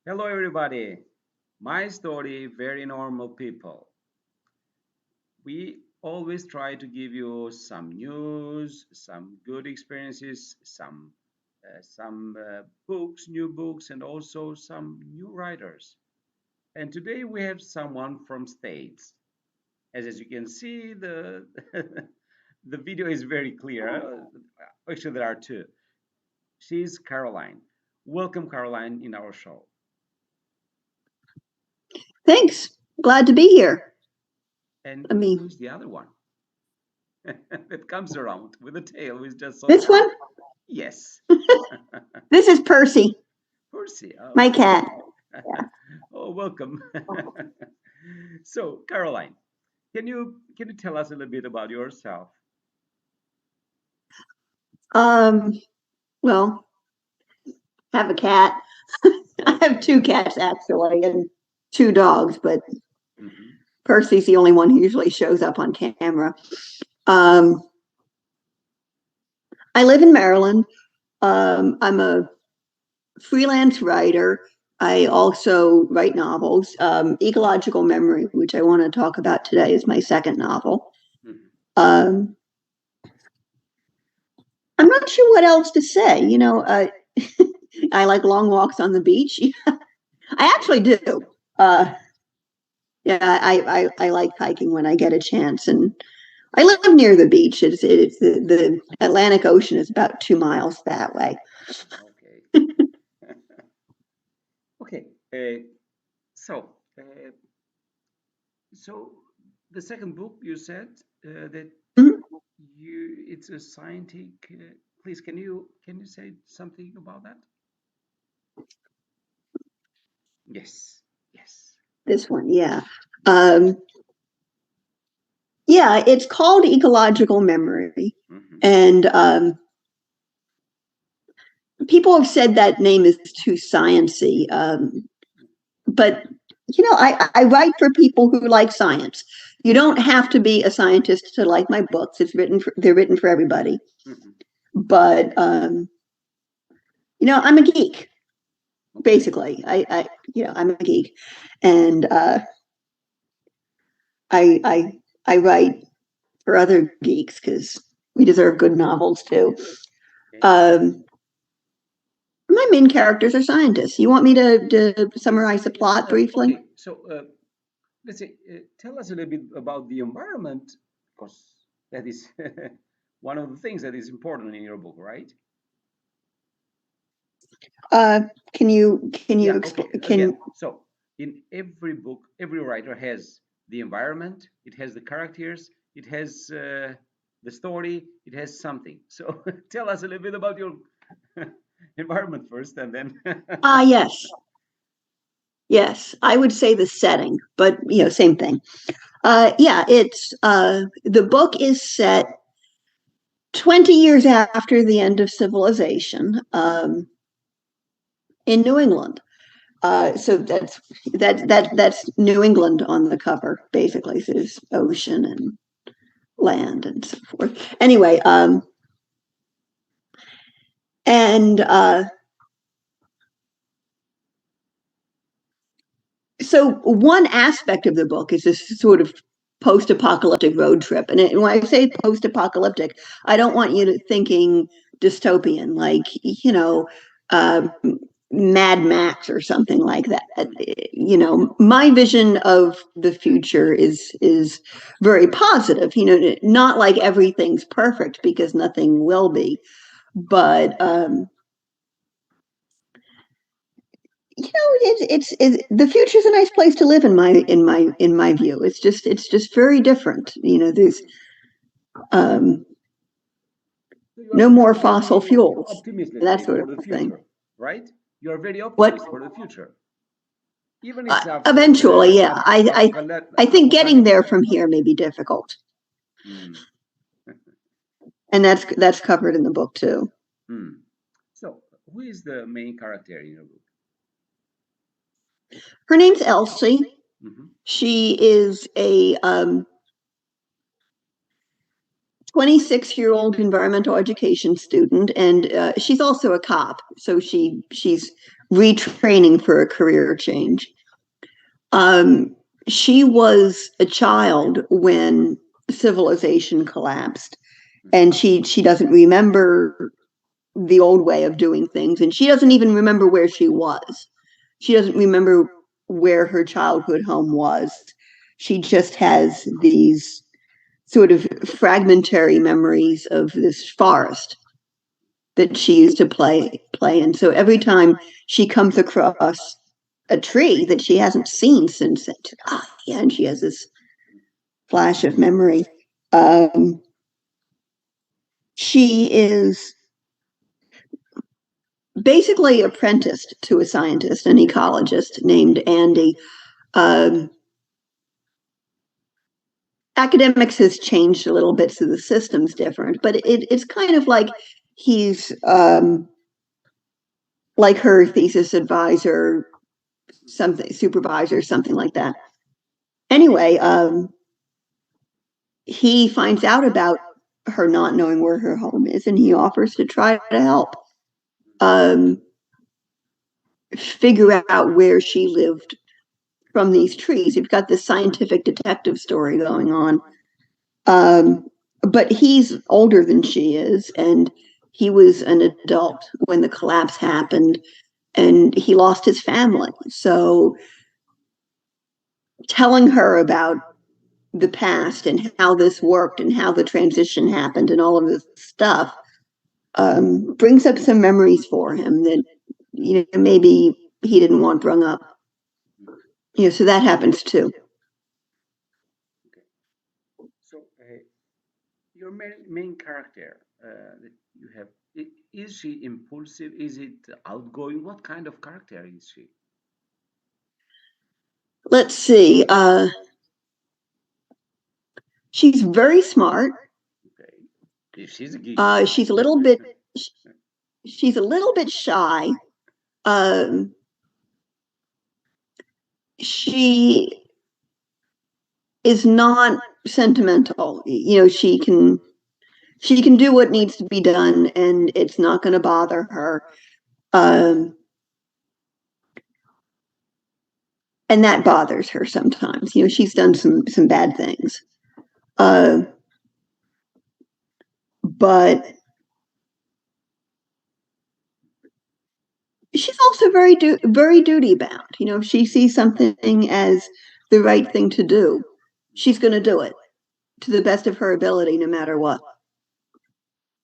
Hello, everybody. My story, very normal people. We always try to give you some news, some good experiences, some books, new books, and also some new writers. And today we have someone from States. As you can see, the the video is very clear. Actually, there are two. She's Caroline. Welcome, Caroline, in our show. Thanks. Glad to be here. And I mean, who's the other one? That comes around with a tail with just so this one, yes. this is Percy, Percy. my Okay. cat. Oh, welcome. So, Caroline, can you tell us a little bit about yourself? Um, well, have a cat. I have two cats actually, and two dogs, but Hmm. Percy's the only one who usually shows up on camera. Um, I live in Maryland. I'm a freelance writer. I also write novels. Ecological Memory, which I want to talk about today, is my second novel. Hmm. Um, I'm not sure what else to say. I like long walks on the beach. I actually do. Uh, yeah, I like hiking when I get a chance, and I live near the beach. It's the Atlantic Ocean is about 2 miles that way. Okay. Okay. So, uh, so the second book you said that Mhm. it's a scientific. Please, can you say something about that? Yes. Yes. This one, yeah. Um, yeah, it's called Ecological Memory, Hmm. and people have said that name is too sciency. But I write for people who like science. You don't have to be a scientist to like my books. They're written for everybody. Hmm. But I'm a geek Okay. basically. I'm a geek, and I write for other geeks because we deserve good novels too. Okay. Um, my main characters are scientists. You want me to summarize the plot briefly? Okay. So let's say, tell us a little bit about the environment, because that is one of the things that is important in your book, right? Uh, can you Yeah. Okay. explain? Again, Can so in every book, every writer has the environment, it has the characters, it has the story, it has something. So tell us a little bit about your environment first, and then. yes, yes, I would say the setting, but same thing. Yeah, it's the book is set 20 years after the end of civilization in New England. So that's New England on the cover. Basically, so there's ocean and land and so forth. Anyway, and so one aspect of the book is this sort of post-apocalyptic road trip, and when I say post-apocalyptic, I don't want you to thinking dystopian, like uh, Mad Max or something like that. My vision of the future is very positive. Not like everything's perfect because nothing will be, but it's the future's a nice place to live in my view. It's just very different. There's um, So you are no more fossil basically you're fuels optimist, let's and that say, sort for of the thing. future, right? You're very What optimist for the future, even it's after eventually, yeah, I think getting there apocalyptic. from here may be difficult, Hmm. and that's covered in the book too. Hmm. So, who is the main character in your book? Her name's Elsie. Hmm. She is a 26-year-old environmental education student, and she's also a cop, so she's retraining for a career change. She was a child when civilization collapsed, and she doesn't remember the old way of doing things, and she doesn't even remember where she was. She doesn't remember where her childhood home was. She just has these sort of fragmentary memories of this forest that she used to play in. So every time she comes across a tree that she hasn't seen since it, yeah, and she has this flash of memory. Um, she is basically apprenticed to a scientist, an ecologist named Andy. Um, Academics has changed a little bit, so the system's different, but it's kind of like he's like her thesis advisor, something supervisor, something like that. Anyway, he finds out about her not knowing where her home is, and he offers to try to help um, figure out where she lived from these trees. You've got this scientific detective story going on. But he's older than she is, and he was an adult when the collapse happened, and he lost his family. So telling her about the past and how this worked and how the transition happened and all of this stuff brings up some memories for him that maybe he didn't want brung up. So that happens too. Okay. So, your main character that you have, is she impulsive? Is it outgoing? What kind of character is she? Let's see. She's very smart. Okay. If she's a geek. She's a little bit. She's a little bit shy. Um, she is not sentimental. She can do what needs to be done, and it's not going to bother her. Um, and that bothers her sometimes. She's done some bad things, uh, but she's also very duty bound. If she sees something as the right thing to do, she's going to do it to the best of her ability, no matter what.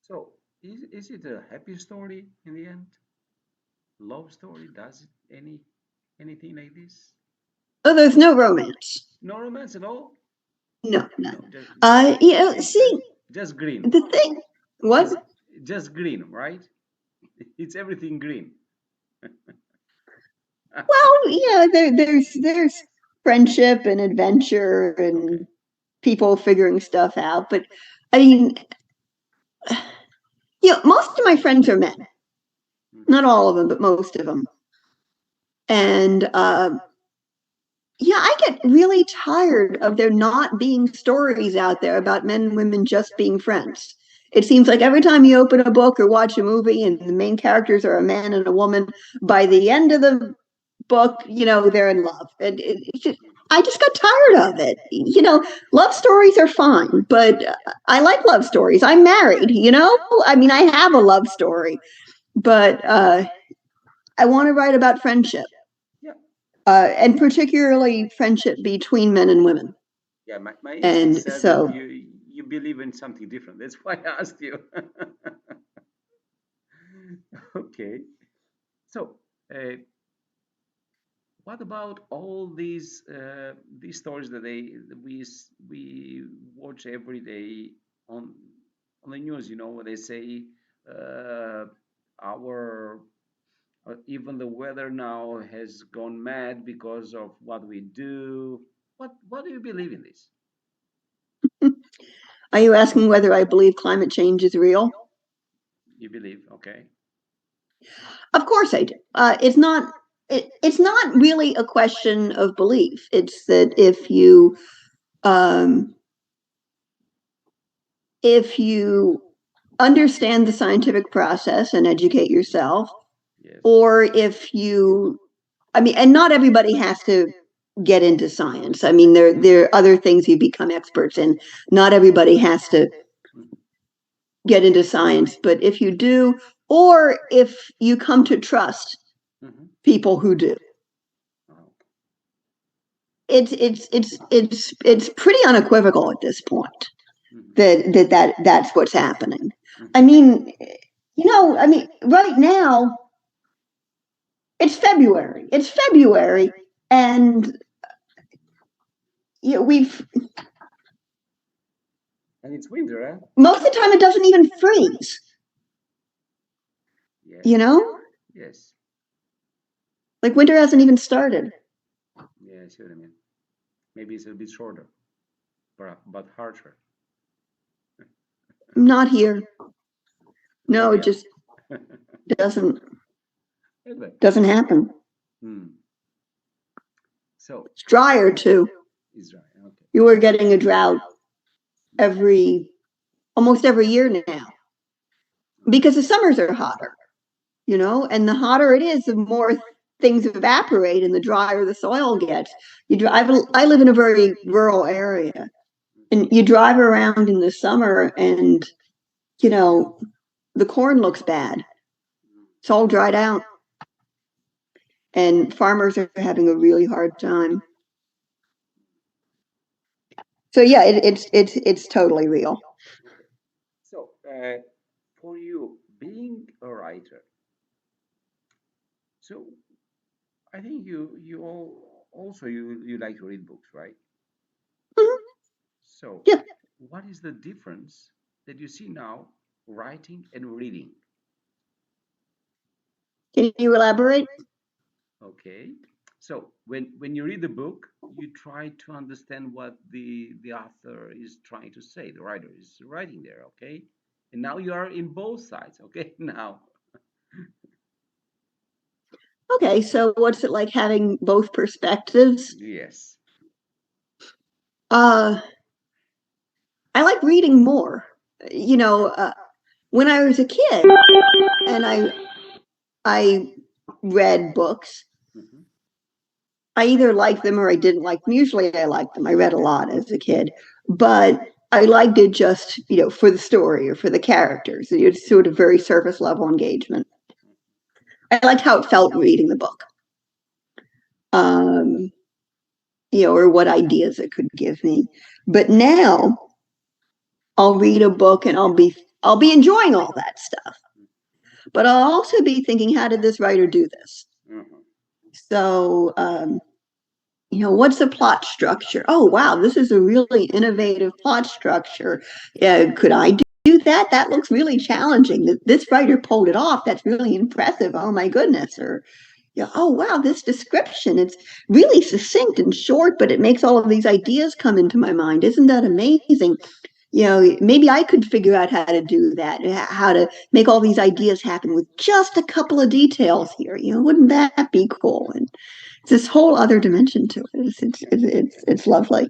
So, is it a happy story in the end? Love story? Does it anything like this? Oh, there's no romance. No romance at all? No, no. No, just See, just green. the thing, what? It's just green, right? It's everything green. Well, there's friendship and adventure Okay. and people figuring stuff out. But I mean, most of my friends are men. Mhm. Not all of them, but most of them. And yeah, I get really tired of there not being stories out there about men and women just being friends. It seems like every time you open a book or watch a movie and the main characters are a man and a woman, by the end of the book, they're in love. And I just got tired of it. Love stories are fine, but I like love stories. I'm married, I mean, I have a love story, but I want to write about friendship, Yeah. and particularly friendship between men and women. Yeah, my instinct And said that so, you believe in something different. That's why I asked you. Okay. So, uh, what about all these stories that we watch every day on on the news? Where they say uh, our even the weather now has gone mad because of what we do. What do you believe in this? are you asking whether I believe climate change is real? You believe, okay? Of course I do. It's not really a question of belief. It's that if you um, if you understand the scientific process and educate yourself, Yes. or if you, I mean, and not everybody has to get into science. I mean, there are other things you become experts in. Not everybody has to Mhm. get into science, but if you do, or if you come to trust Mhm. people who do, Oh. it's pretty unequivocal at this point Mhm. that's what's happening. I Mhm. mean, right now it's February. It's February, and we've And it's winter, huh? most of the time it doesn't even freeze. Yes. You know, Yes. like winter hasn't even started. Yeah, I see what I mean. Maybe it's a bit shorter, but harsher. Not here. Not No, it yet. just doesn't Okay. doesn't happen. Hmm. So It's drier too. Israel. Okay. You are getting a drought every almost every year now because the summers are hotter. And the hotter it is, the more things evaporate and the drier the soil gets. I live in a very rural area, and you drive around in the summer, and you know the corn looks bad. It's all dried out, and farmers are having a really hard time. So yeah, it's totally real. Okay. So, for you, being a writer, so I think you all also you like to read books, right? Mhm. So, Yeah. what is the difference that you see now, writing and reading? Can you elaborate? Okay. So, when you read the book, you try to understand what the author is trying to say, the writer is writing there, okay? And now you are in both sides, okay? Now, Okay, so what's it like having both perspectives? yes. Uh, I like reading more. When I was a kid and I read books, Mhm. I either liked them or I didn't like them. Usually I liked them. I read a lot as a kid, but I liked it just, for the story or for the characters. It's sort of very surface level engagement. I liked how it felt reading the book. Um, or what ideas it could give me. But now I'll read a book and I'll be enjoying all that stuff. But I'll also be thinking, how did this writer do this? Mhm. So, what's the plot structure? Oh, wow, this is a really innovative plot structure. Could I do that? That looks really challenging. This writer pulled it off. That's really impressive. Oh my goodness. Or, oh wow, this description. It's really succinct and short, but it makes all of these ideas come into my mind. Isn't that amazing? Maybe I could figure out how to do that, how to make all these ideas happen with just a couple of details here. Wouldn't that be cool? And it's this whole other dimension to it. It's lovely.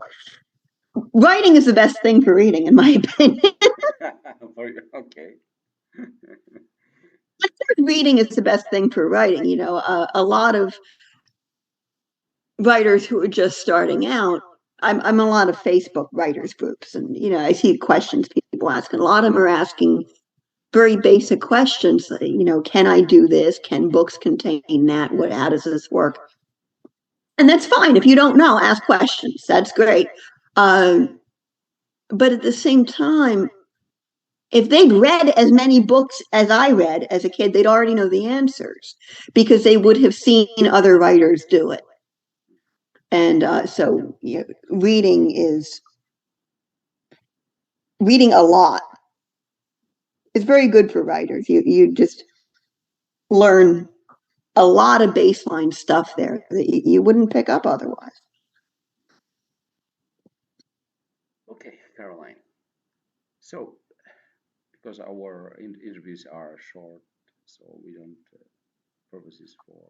Writing is the best thing for reading, in my opinion. Okay. Reading is the best thing for writing. A lot of writers who are just starting out. I'm a lot of Facebook writers groups, and I see questions people ask, and a lot of them are asking very basic questions. Can I do this? Can books contain that? How does this work? And that's fine. If you don't know, ask questions. That's great. But at the same time, if they'd read as many books as I read as a kid, they'd already know the answers because they would have seen other writers do it. And so, reading a lot is very good for writers. You just learn a lot of baseline stuff there that you wouldn't pick up otherwise. Okay, Caroline. So, because our interviews are short, so we don't purposes for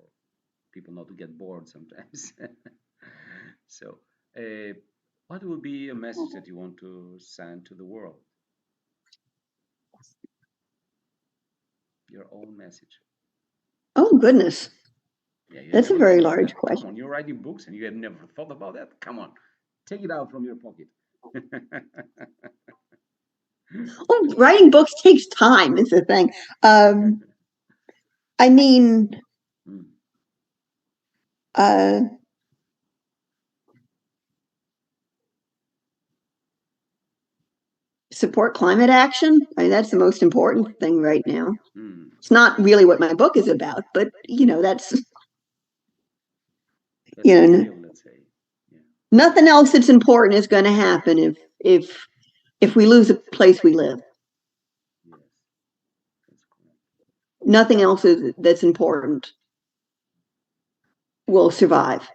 people not to get bored sometimes. So, uh, what would be a message that you want to send to the world? Your own message. Oh, goodness. Yeah, you That's a never very thought about large that. Come question. on, you're writing books and you have never thought about that. Come on, take it out from your pocket. Well, writing books takes time, is the thing. I mean, Mm, uh, support climate action. I mean, that's the most important thing right now. mm. It's not really what my book is about, but that's That's you the know thrill, let's say. Yeah. nothing else that's important is going to happen if we lose a place we live. Yes, that's correct. Nothing else that's important will survive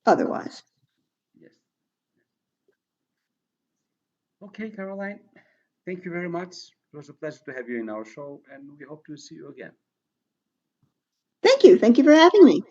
otherwise. Yes. Okay, Caroline. Thank you very much. It was a pleasure to have you in our show, and we hope to see you again. Thank you. Thank you for having me.